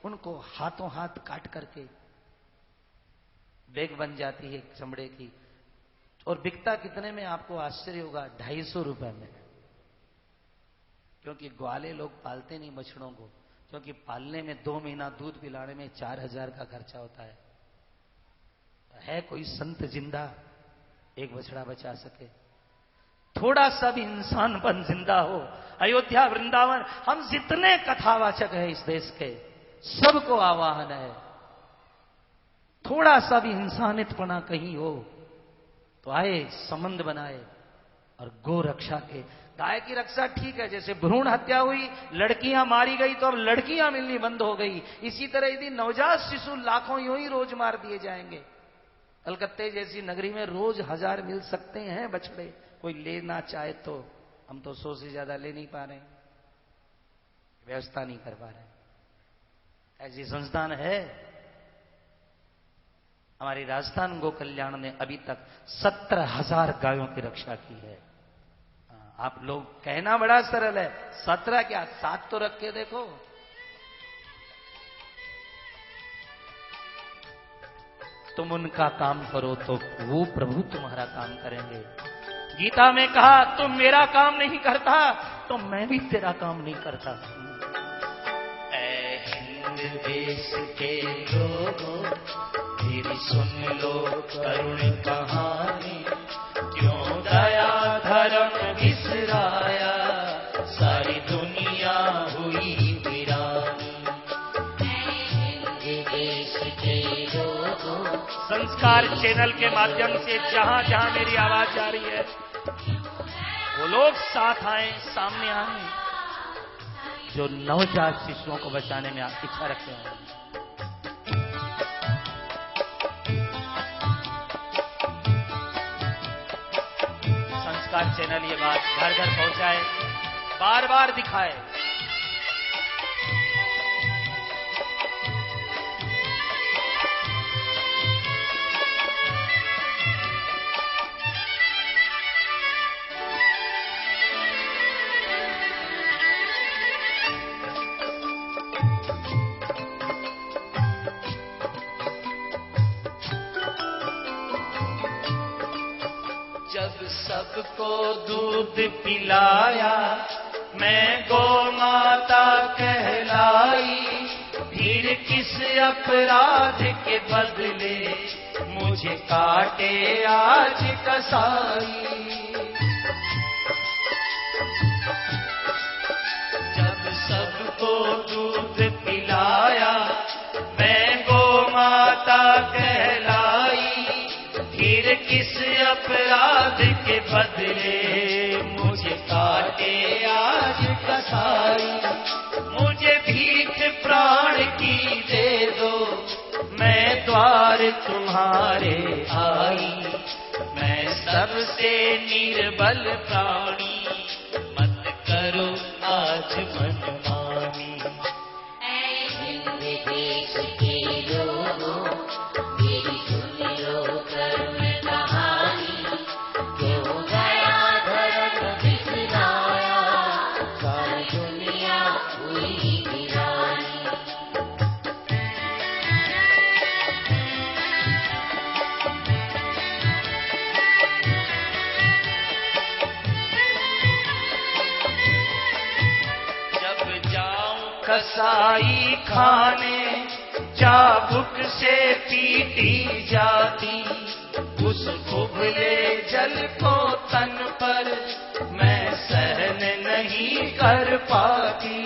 उनको हाथों हाथ काट करके बैग बन जाती है चमड़े की। और बिकता कितने में आपको आश्चर्य होगा, 250 रुपए में। क्योंकि ग्वाले लोग पालते नहीं बछड़ों को, क्योंकि पालने में 2 महीना दूध पिलाने में 4000 का खर्चा होता है। है कोई संत जिंदा एक बछड़ा बचा सके? थोड़ा सा भी इंसानपन जिंदा हो। अयोध्या वृंदावन, हम जितने कथावाचक हैं इस देश के, सबको आह्वान है, थोड़ा सा भी इंसानियतपना कहीं हो तो आए, संबंध बनाए और गो रक्षा के। गाय की रक्षा ठीक है, जैसे भ्रूण हत्या हुई, लड़कियां मारी गई तो अब लड़कियां मिलनी बंद हो गई। इसी तरह यदि नवजात शिशु लाखों यूं ही रोज मार दिए जाएंगे, कलकत्ते जैसी नगरी में रोज 1000 मिल सकते हैं बछड़े, कोई लेना चाहे तो। हम तो 100 से ज्यादा ले नहीं पा रहे, व्यवस्था नहीं कर पा रहे। ऐसी संस्थान है। हमारी राजस्थान गो कल्याण ने अभी तक 17,000 गायों की रक्षा की है। आप लोग कहना बड़ा सरल है, 17 क्या 7 तो रख के देखो। तुम उनका काम करो तो वो प्रभु तुम्हारा काम करेंगे। गीता में कहा, तुम मेरा काम नहीं करता तो मैं भी तेरा काम नहीं करता। ऐ हिंद देश के लोगों, मेरी सुन लो करुण कहानी, क्यों दया धर्म बिसराया, सारी दुनिया हुई वीरानी। हिंद देश के लोगों, संस्कार चैनल के माध्यम से जहां जहां मेरी आवाज जा रही है, वो लोग साथ आए, सामने आए, जो नवजात शिशुओं को बचाने में इच्छा रखते हैं। संस्कार चैनल ये बात घर घर पहुंचाए, बार बार दिखाए। सबको दूध पिलाया, मैं गौ माता कहलाई, फिर किस अपराध के बदले मुझे काटे आज कसाई। जब सबको दूध पिलाया, मैं गौ माता कहलाई, फिर किस अपराध के बदले मुझे काटे आज कसाई। मुझे भीख प्राण की दे दो, मैं द्वार तुम्हारे आई, मैं सबसे निर्बल प्राणी, मत करो आज मनमानी। ऐ हिंद देश के लोगों, मेरी सुन लो करुण कहानी, क्यों गया धर्म बिसराया, सारी दुनिया हुई वीरानी। जब जाऊं कसाई खाने, चाबुक से पीटी जाती, उस उबले जल को तन पर मैं सहन नहीं कर पाती।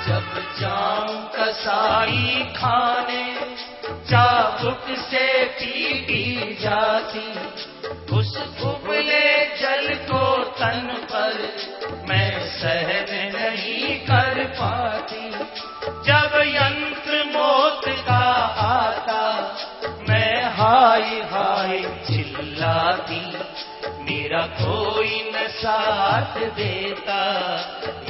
जब जाऊं कसाई खाने, चाबुक से पीटी जाती, उस उबले जल को तन पर मैं सहन नहीं कर पाती। जब यंत्र मौत का आता, मैं हाय हाय चिल्लाती, मेरा कोई न साथ देता,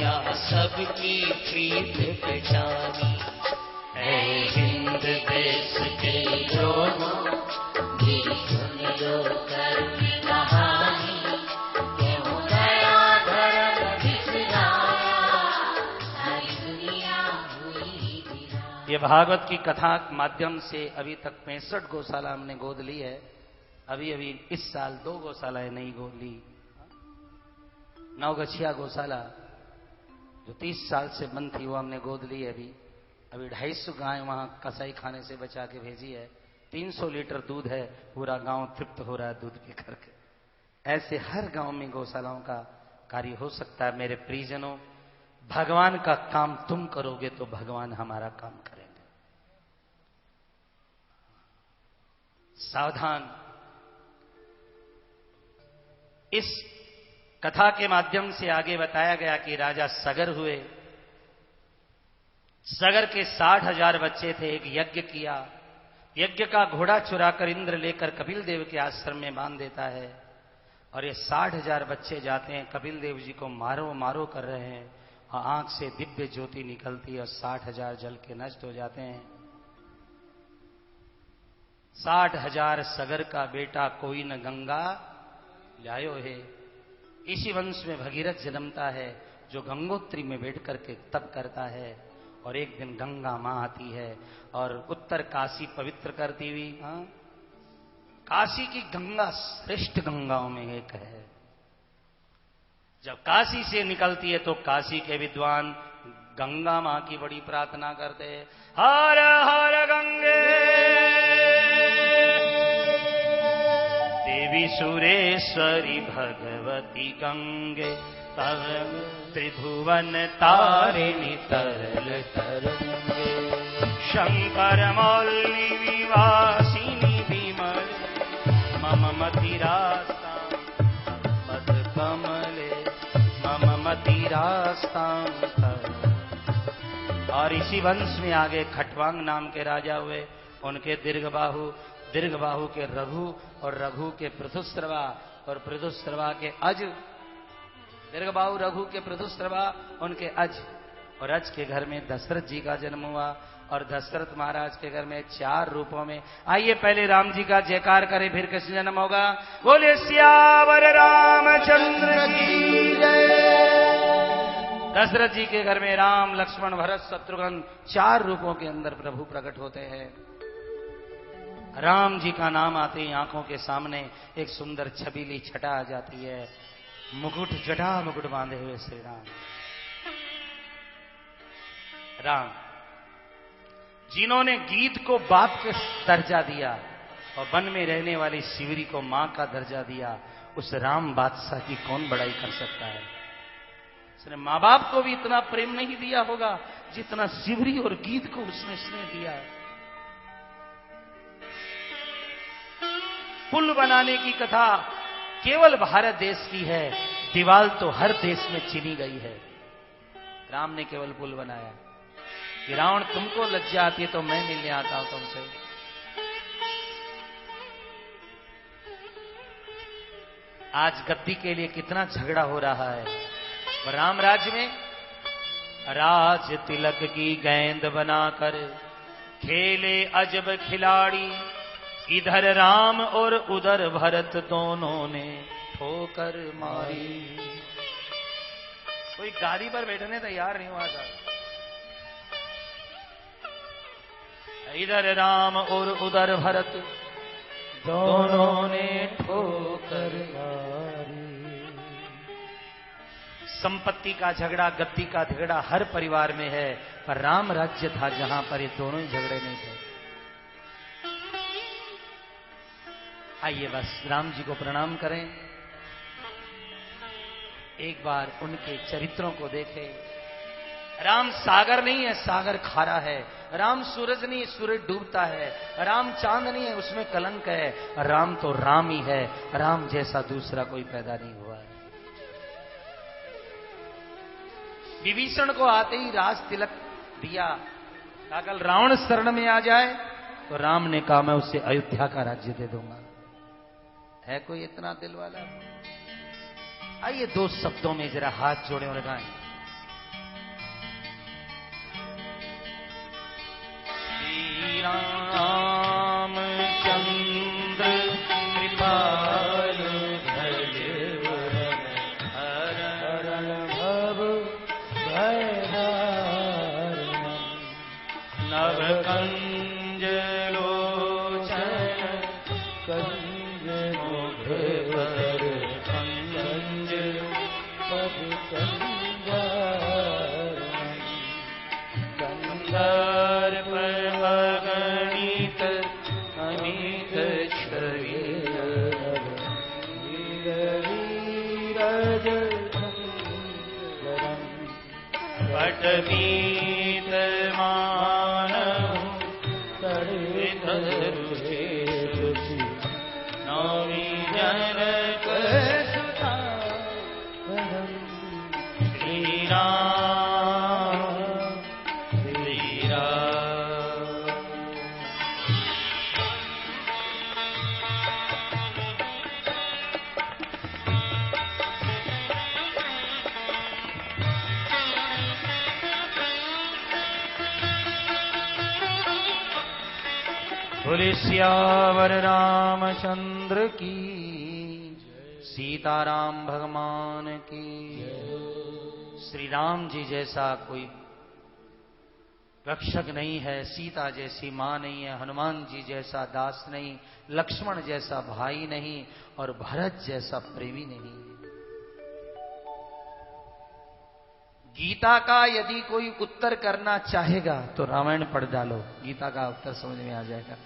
यहाँ सबकी प्रीत पहचानी। ऐ हिंद देश के लोगों, मेरी सुन लो करुण कहानी, क्यों गया धर्म बिसराया, ये भागवत की कथा के माध्यम से अभी तक 65 गौशाला हमने गोद ली है। अभी अभी इस साल 2 गौशालाएं नहीं गोद ली। नवगछिया गौशाला जो 30 साल से बंद थी वो हमने गोद ली है। अभी 250 गाय वहां कसाई खाने से बचा के भेजी है। 300 लीटर दूध है, पूरा गांव तृप्त हो रहा है दूध पी करके। ऐसे हर गांव में गौशालाओं का कार्य हो सकता है। मेरे प्रियजनों, भगवान का काम तुम करोगे तो भगवान हमारा काम करेंगे। सावधान। इस कथा के माध्यम से आगे बताया गया कि राजा सगर हुए। सगर के 60,000 बच्चे थे। एक यज्ञ किया। यज्ञ का घोड़ा चुराकर इंद्र लेकर कपिल देव के आश्रम में बांध देता है। और ये 60,000 बच्चे जाते हैं, कपिल देव जी को मारो मारो कर रहे हैं। और आंख से दिव्य ज्योति निकलती है और 60,000 जल के नष्ट हो जाते हैं। 60,000 सगर का बेटा कोई न गंगा लायो है। इसी वंश में भगीरथ जन्मता है, जो गंगोत्री में बैठ करके तप करता है। और एक दिन गंगा मां आती है और उत्तर काशी पवित्र करती हुई, काशी की गंगा श्रेष्ठ गंगाओं में एक है। जब काशी से निकलती है तो काशी के विद्वान गंगा मां की बड़ी प्रार्थना करते हैं। हर हर गंगे देवी सुरेश्वरी भगवती गंगे, तव त्रिभुवन तारिणी तरल तरंगे। शंकर मौली विवासिनी विमल, मम मतिरास्ता पद कमले, मम मतिरास्तां। और इसी वंश में आगे खटवांग नाम के राजा हुए। उनके दीर्घबाहु के रघु, और रघु के पृथुस्रवा, और पृथुस्रवा के अज। दीर्घबाहु रघु के पृथुस्रवा, उनके अज। और अज के घर में दशरथ जी का जन्म हुआ। और दशरथ महाराज के घर में 4 रूपों में। आइए पहले राम जी का जयकार करें, फिर कृष्ण जन्म होगा। बोले सियावर रामचंद्र की जय। दशरथ जी के घर में राम, लक्ष्मण, भरत, शत्रुघ्न 4 रूपों के अंदर प्रभु प्रकट होते हैं। राम जी का नाम आते ही आंखों के सामने एक सुंदर छबीली छटा आ जाती है। मुकुट, जटा मुकुट बांधे हुए श्री राम। राम जिन्होंने गीत को बाप के दर्जा दिया और वन में रहने वाली शिवरी को मां का दर्जा दिया, उस राम बादशाह की कौन बड़ाई कर सकता है। उसने मां बाप को भी इतना प्रेम नहीं दिया होगा जितना शिवरी और गीत को उसने स्नेह दिया। पुल बनाने की कथा केवल भारत देश की है, दीवाल तो हर देश में चीनी गई है। राम ने केवल पुल बनाया कि रावण तुमको लज्जा आती है तो मैं मिलने आता हूं तुमसे। आज गद्दी के लिए कितना झगड़ा हो रहा है। राम राज्य में राज तिलक की गेंद बनाकर खेले अजब खिलाड़ी, इधर राम और उधर भरत दोनों ने ठोकर मारी। कोई गाड़ी पर बैठने तैयार नहीं हुआ था। इधर राम और उधर भरत दोनों ने ठोकर मारी। संपत्ति का झगड़ा, गद्दी का झगड़ा हर परिवार में है, पर राम राज्य था जहां पर ये दोनों ही झगड़े नहीं थे। आइए बस राम जी को प्रणाम करें, एक बार उनके चरित्रों को देखें। राम सागर नहीं है, सागर खारा है। राम सूरज नहीं, सूरज डूबता है। राम चांद नहीं है, उसमें कलंक है। राम तो राम ही है, राम जैसा दूसरा कोई पैदा नहीं हुआ है। विभीषण को आते ही राज तिलक दिया, कहा कल रावण शरण में आ जाए तो राम ने कहा मैं उसे अयोध्या का राज्य दे दूंगा। है कोई इतना दिल वाला? आइए 2 शब्दों में जरा हाथ जोड़े और गाएं। श्री राम चंद्र कृपालु भजवन हरण भव भय हारण नवकंज लोचन कंज मुख पर कंज पद कंदर्प अगणित अमित छवि पटवीत मानहु तड़विधरुषि नौमी जनक सुता श्री राम श्री राम। बोले सियावर रामचंद्र की, सीताराम भगवान की। श्री राम जी जैसा कोई रक्षक नहीं है, सीता जैसी मां नहीं है, हनुमान जी जैसा दास नहीं, लक्ष्मण जैसा भाई नहीं और भरत जैसा प्रेमी नहीं। गीता का यदि कोई उत्तर करना चाहेगा तो रामायण पढ़ डालो, गीता का उत्तर समझ में आ जाएगा।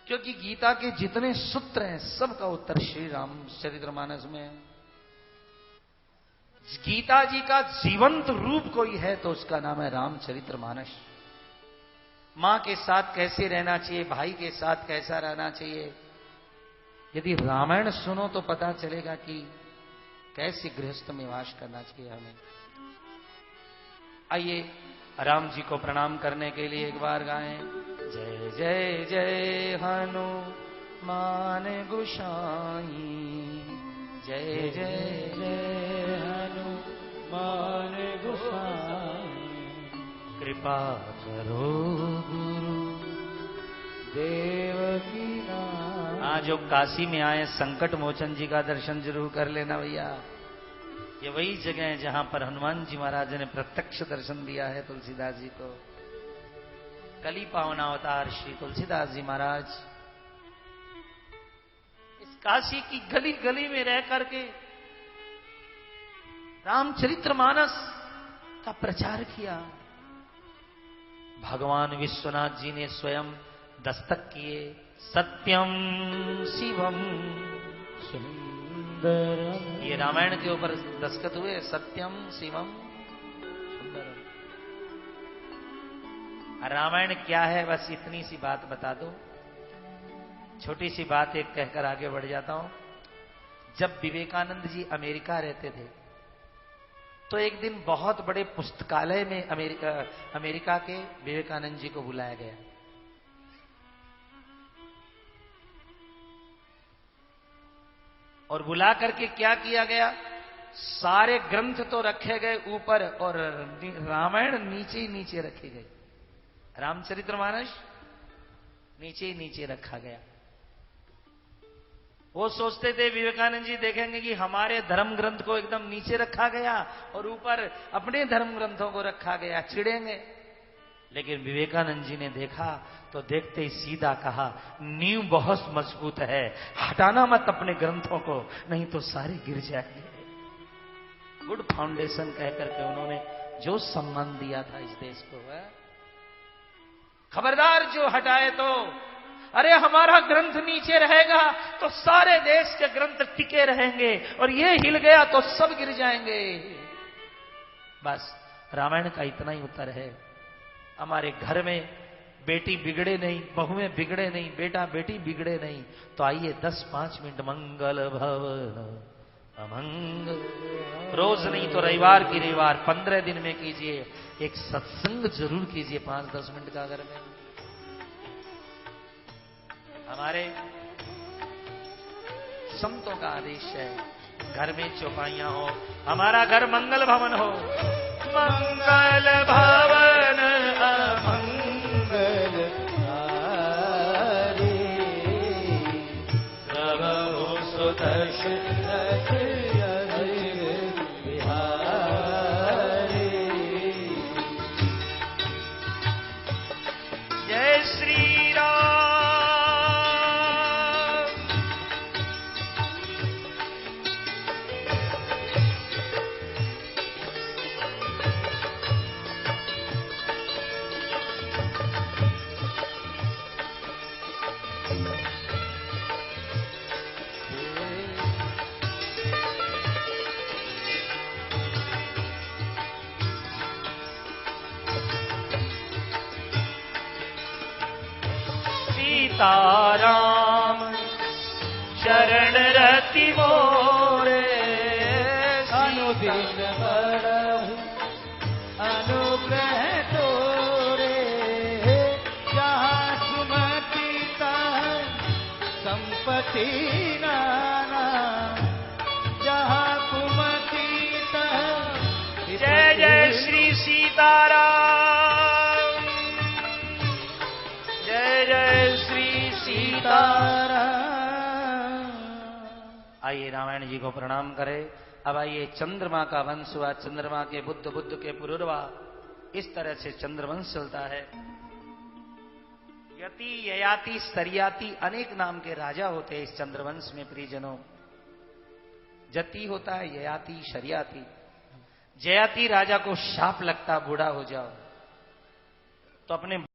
क्योंकि गीता के जितने सूत्र हैं सबका उत्तर श्री रामचरितमानस में है। गीता जी का जीवंत रूप कोई है तो उसका नाम है रामचरितमानस। मां के साथ कैसे रहना चाहिए, भाई के साथ कैसा रहना चाहिए, यदि रामायण सुनो तो पता चलेगा कि कैसे गृहस्थ में वास करना चाहिए हमें। आइए राम जी को प्रणाम करने के लिए एक बार गाएं। जय जय जय हनुमान गोसाई, जय जय जय हनुमान गोसाई। कृपा करो गुरु देव की नाम। आज जो काशी में आए संकट मोचन जी का दर्शन जरूर कर लेना भैया। ये वही जगह है जहां पर हनुमान जी महाराज ने प्रत्यक्ष दर्शन दिया है तुलसीदास जी को। कली पावना अवतार श्री तुलसीदास जी महाराज इस काशी की गली गली में रह करके रामचरितमानस का प्रचार किया। भगवान विश्वनाथ जी ने स्वयं दस्तक किए। सत्यम शिवम सुंदरम, ये रामायण के ऊपर दस्तखत हुए। सत्यम शिवम सुंदरम। रामायण क्या है बस इतनी सी बात बता दो, छोटी सी बात एक कहकर आगे बढ़ जाता हूं। जब विवेकानंद जी अमेरिका रहते थे तो एक दिन बहुत बड़े पुस्तकालय में अमेरिका के विवेकानंद जी को बुलाया गया। और बुला करके क्या किया गया, सारे ग्रंथ तो रखे गए ऊपर और रामायण नीचे ही नीचे रखे गए। रामचरितमानस नीचे ही नीचे रखा गया। वो सोचते थे विवेकानंद जी देखेंगे कि हमारे धर्म ग्रंथ को एकदम नीचे रखा गया और ऊपर अपने धर्म ग्रंथों को रखा गया, चिढ़ेंगे। लेकिन विवेकानंद जी ने देखा तो देखते ही सीधा कहा, नींव बहुत मजबूत है, हटाना मत अपने ग्रंथों को, नहीं तो सारे गिर जाएंगे। गुड फाउंडेशन कह करके उन्होंने जो सम्मान दिया था इस देश को, है खबरदार जो हटाए तो, अरे हमारा ग्रंथ नीचे रहेगा तो सारे देश के ग्रंथ टिके रहेंगे और ये हिल गया तो सब गिर जाएंगे। बस रामायण का इतना ही उत्तर है। हमारे घर में बेटी बिगड़े नहीं, बहुएं बिगड़े नहीं, बेटा बेटी बिगड़े नहीं, तो आइए 10-5 मिनट मंगल भवन अमंगल, रोज नहीं तो रविवार की रविवार 15 दिन में कीजिए, एक सत्संग जरूर कीजिए 5-10 मिनट का घर में। हमारे संतों का आदेश है घर में चौपाइयां हो, हमारा घर मंगल भवन हो। मंगल भवन अमंगल हारी, प्रभु सुदर्शनथ बिहारी। सीताराम शरण रति मोरे अनुदिन बरहु अनुग्रह तोरे जहाँ सुमति तहाँ संपत्ति नाना जहाँ कुमति तहाँ जय जय श्री सीताराम जय जय श्री सीताराम। आइए रामायण जी को प्रणाम करें। अब आइए चंद्रमा का वंश हुआ। चंद्रमा के बुद्ध, बुद्ध के पुरुरवा, इस तरह से चंद्रवंश चलता है। यति, ययाति, स्तरियाति अनेक नाम के राजा होते हैं इस चंद्रवंश में प्रियजनों। जति होता है, ययाति, शरियाति। जयाति राजा को शाप लगता बूढ़ा हो जाओ तो अपने